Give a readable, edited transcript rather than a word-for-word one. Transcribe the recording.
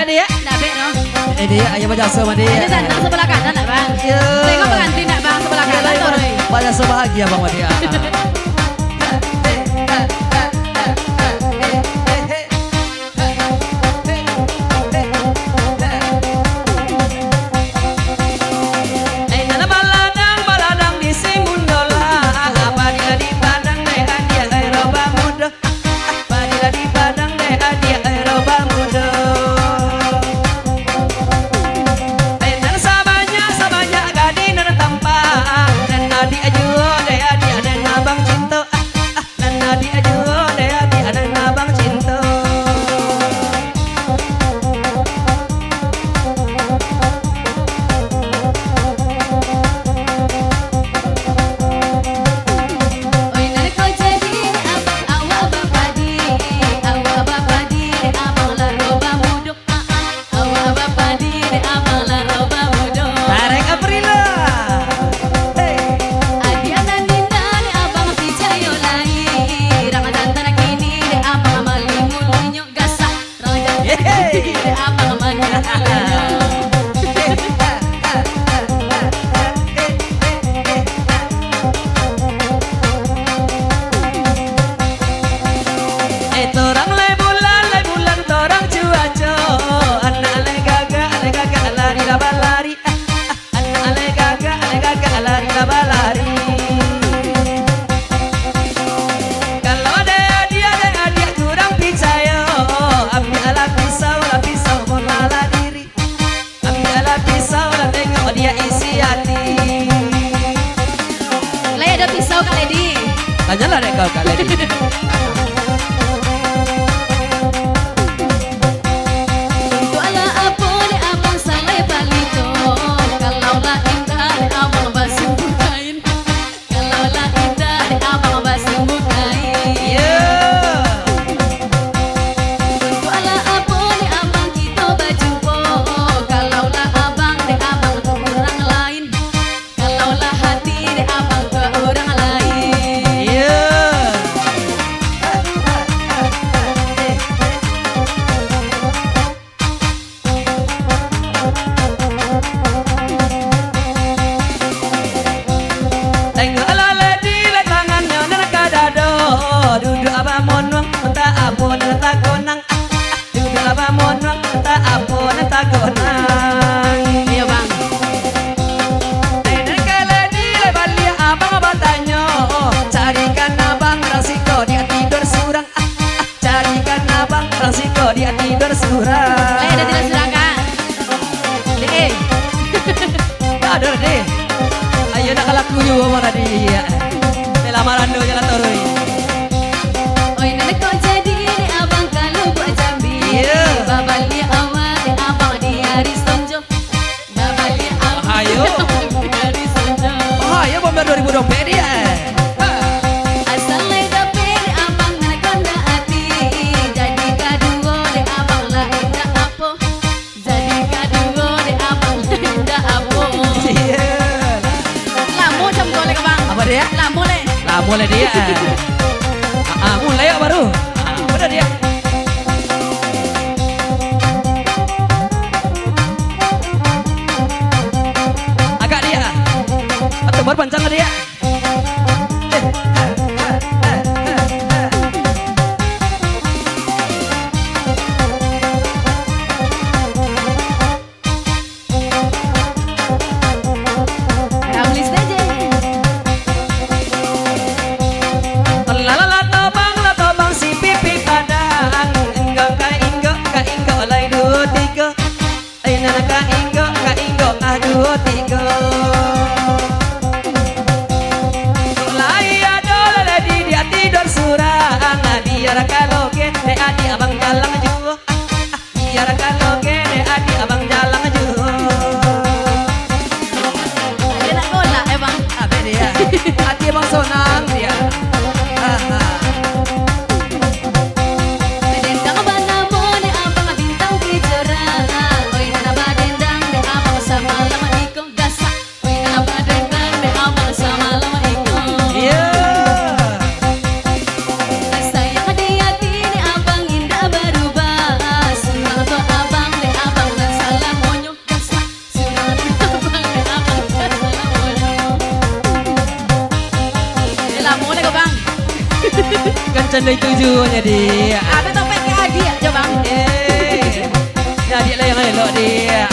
Dapat dia? Dapat no. Dia ayo baca sama dia. Ini sandang sebelah kanan nak bang. Tengok pengantin nak bang sebelah kanan tuh. Baca sebahagia bang dia. Ajalah deh kau Kak Lady. Iya bang. Carikan abang rasiko dia tidur surang. Carikan abang rasiko dia tidur surang. Ada tidak surangkan? Deh. Ada deh. Ayo nak kalak kuyu mana dia. Lamaran do jalan toroi. Oi nenek kau jadi abang kalau buat Jambi. Babali awal abang di Aristonjo. Babali awal. Ayo. Aristonjo. Ayo bomber 2020 dia. Asal dapet abang nak konda hati. Jadi kaduo de abang lah indah apa. Jadi kaduo de abang indah apa. Lamu jam golek abang. Apa dia? Lamu le. Mulai dia. Mulai ya baru. Udah dia. Agak dia. Atau baru pancang dia. cendai tujuannya dia. Apa topeng ke adik ya coba. Jadi lah yang elok dia.